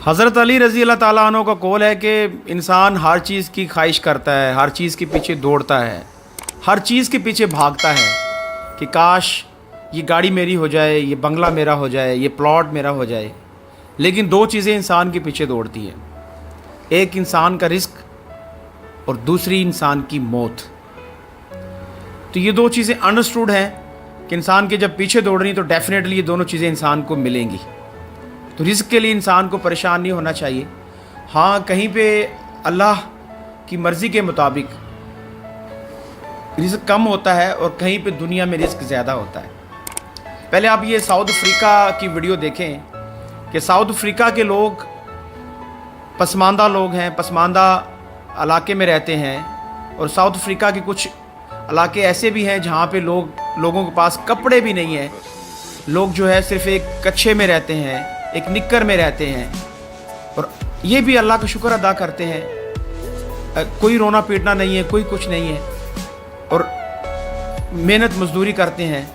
हज़रत अली रज़ी अल्लाह ताला अन्हु का कौल है कि इंसान हर चीज़ की ख्वाहिश करता है, हर चीज़ के पीछे दौड़ता है, हर चीज़ के पीछे भागता है कि काश ये गाड़ी मेरी हो जाए, ये बंगला मेरा हो जाए, ये प्लॉट मेरा हो जाए। लेकिन दो चीज़ें इंसान के पीछे दौड़ती हैं, एक इंसान का रिस्क और दूसरी इंसान की मौत। तो ये दो चीज़ें अंडरस्टूड हैं कि इंसान के जब पीछे दौड़ रही तो डेफिनेटली ये दोनों चीज़ें इंसान को मिलेंगी। तो रिस्क के लिए इंसान को परेशान नहीं होना चाहिए। हाँ, कहीं पे अल्लाह की मर्ज़ी के मुताबिक रिस्क कम होता है और कहीं पे दुनिया में रिस्क ज़्यादा होता है। पहले आप ये साउथ अफ्रीका की वीडियो देखें कि साउथ अफ्रीका के लोग पसमानदा लोग हैं, पसमानदा इलाके में रहते हैं। और साउथ अफ्रीका के कुछ इलाके ऐसे भी हैं जहाँ पे लोगों के पास कपड़े भी नहीं हैं। लोग जो है सिर्फ़ एक कच्छे में रहते हैं, एक निक्कर में रहते हैं और ये भी अल्लाह का शुक्र अदा करते हैं। कोई रोना पीटना नहीं है, कोई कुछ नहीं है और मेहनत मजदूरी करते हैं।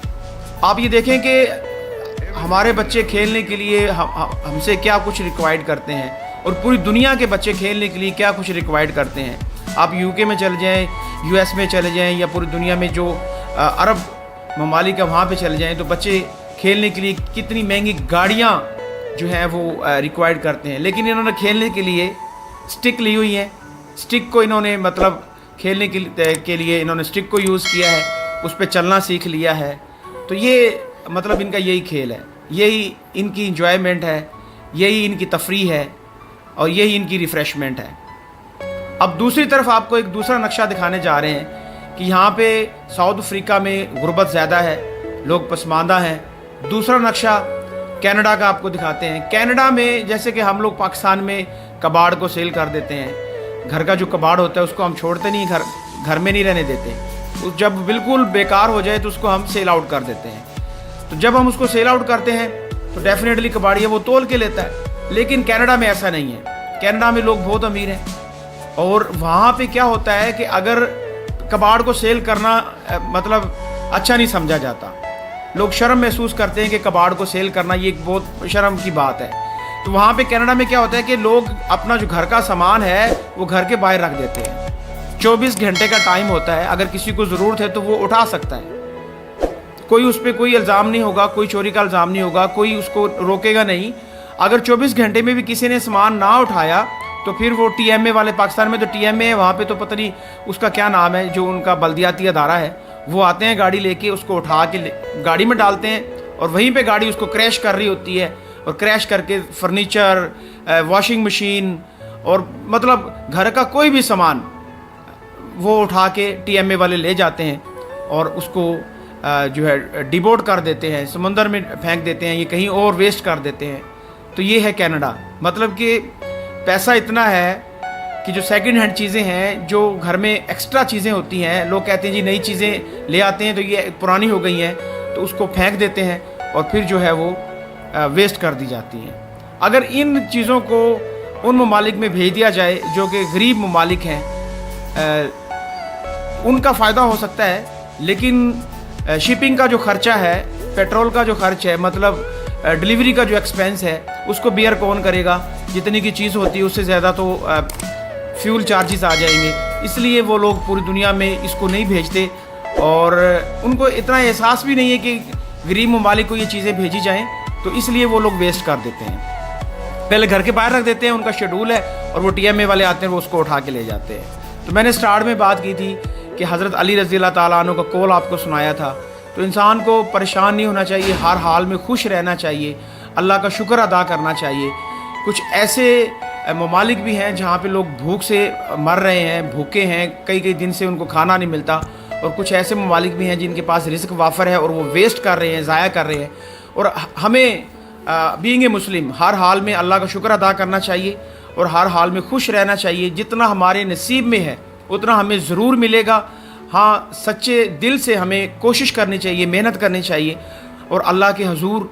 आप ये देखें कि हमारे बच्चे खेलने के लिए हमसे क्या कुछ रिक्वायर्ड करते हैं और पूरी दुनिया के बच्चे खेलने के लिए क्या कुछ रिक्वायर्ड करते हैं। आप यूके में चले जाएं, यूएस में चले जाएं या पूरी दुनिया में जो अरब ममालिक है वहाँ पे चले जाएं तो बच्चे खेलने के लिए कितनी महंगी गाड़ियाँ जो हैं वो रिक्वायर्ड करते हैं। लेकिन इन्होंने खेलने के लिए स्टिक ली हुई है, स्टिक को इन्होंने मतलब खेलने के लिए इन्होंने स्टिक को यूज़ किया है, उस पर चलना सीख लिया है। तो ये मतलब इनका यही खेल है, यही इनकी इंजॉयमेंट है, यही इनकी तफरीह है और यही इनकी रिफ़्रेशमेंट है। अब दूसरी तरफ आपको एक दूसरा नक्शा दिखाने जा रहे हैं कि यहाँ पे साउथ अफ्रीका में गुर्बत ज़्यादा है, लोग पसमानदा हैं। दूसरा नक्शा कनाडा का आपको दिखाते हैं। कनाडा में जैसे कि हम लोग पाकिस्तान में कबाड़ को सेल कर देते हैं, घर का जो कबाड़ होता है उसको हम छोड़ते नहीं, घर में नहीं रहने देते। जब बिल्कुल बेकार हो जाए तो उसको हम सेल आउट कर देते हैं। तो जब हम उसको सेल आउट करते हैं तो डेफिनेटली कबाड़िया वो तोल के लेता है। लेकिन कनाडा में ऐसा नहीं है। कनाडा में लोग बहुत अमीर हैं और वहाँ पे क्या होता है कि अगर कबाड़ को सेल करना मतलब अच्छा नहीं समझा जाता। लोग शर्म महसूस करते हैं कि कबाड़ को सेल करना ये एक बहुत शर्म की बात है। तो वहाँ पे कनाडा में क्या होता है कि लोग अपना जो घर का सामान है वो घर के बाहर रख देते हैं। 24 घंटे का टाइम होता है, अगर किसी को ज़रूरत है तो वो उठा सकता है। कोई उस पर कोई इल्ज़ाम नहीं होगा, कोई चोरी का इल्ज़ाम नहीं होगा, कोई उसको रोकेगा नहीं। अगर 24 घंटे में भी किसी ने सामान ना उठाया तो फिर वो TMA वाले, पाकिस्तान में तो TMA है, वहाँ पे तो पता नहीं उसका क्या नाम है, जो उनका बल्दियाती अदारा है, वो आते हैं गाड़ी लेके, उसको उठा के गाड़ी में डालते हैं और वहीं पे गाड़ी उसको क्रैश कर रही होती है और क्रैश करके फर्नीचर, वॉशिंग मशीन और मतलब घर का कोई भी सामान वो उठा के TMA वाले ले जाते हैं और उसको जो है डिबोट कर देते हैं, समंदर में फेंक देते हैं, ये कहीं और वेस्ट कर देते हैं। तो ये है कनाडा। मतलब कि पैसा इतना है कि जो सेकंड हैंड चीज़ें हैं, जो घर में एक्स्ट्रा चीज़ें होती हैं, लोग कहते हैं जी नई चीज़ें ले आते हैं तो ये पुरानी हो गई हैं तो उसको फेंक देते हैं और फिर जो है वो वेस्ट कर दी जाती हैं। अगर इन चीज़ों को उन ममालिक में भेज दिया जाए जो कि गरीब ममालिक हैं, उनका फ़ायदा हो सकता है। लेकिन शिपिंग का जो ख़र्चा है, पेट्रोल का जो खर्च है, मतलब डिलीवरी का जो एक्सपेंस है, उसको बियर कौन करेगा। जितनी की चीज़ होती है उससे ज़्यादा तो फ्यूल चार्जेस आ जाएंगे। इसलिए वो लोग पूरी दुनिया में इसको नहीं भेजते और उनको इतना एहसास भी नहीं है कि गरीब ममालिक को ये चीज़ें भेजी जाएं, तो इसलिए वो लोग वेस्ट कर देते हैं। पहले घर के बाहर रख देते हैं, उनका शेड्यूल है और वो TMA वाले आते हैं, वो उसको उठा के ले जाते हैं। तो मैंने स्टार्ट में बात की थी कि हज़रत अली रज़ी अल्लाह ताला अन्हु का कौल आपको सुनाया था। तो इंसान को परेशान नहीं होना चाहिए, हर हाल में खुश रहना चाहिए, अल्लाह का शुक्र अदा करना चाहिए। कुछ ऐसे ममालिक भी हैं जहाँ पे लोग भूख से मर रहे हैं, भूखे हैं, कई दिन से उनको खाना नहीं मिलता। और कुछ ऐसे ममालिक भी हैं जिनके पास रिस्क वाफर है और वो वेस्ट कर रहे हैं, ज़ाया कर रहे हैं। और हमें बीइंग ए मुस्लिम हर हाल में अल्लाह का शुक्र अदा करना चाहिए और हर हाल में खुश रहना चाहिए। जितना हमारे नसीब में है उतना हमें ज़रूर मिलेगा। हाँ, सच्चे दिल से हमें कोशिश करनी चाहिए, मेहनत करनी चाहिए और अल्लाह के हुजूर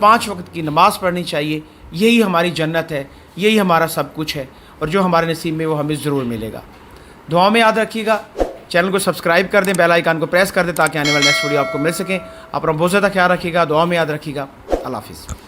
5 वक्त की नमाज़ पढ़नी चाहिए। यही हमारी जन्नत है, यही हमारा सब कुछ है और जो हमारे नसीब में वो हमें ज़रूर मिलेगा। दुआ में याद रखिएगा। चैनल को सब्सक्राइब कर दें, बेल आइकन को प्रेस कर दें ताकि आने वाले नेक्स्ट वीडियो आपको मिल सकें। अपना बहुत ज़्यादा ख्याल रखिएगा, दुआ में याद रखिएगा। अल्लाह हाफ़िज़।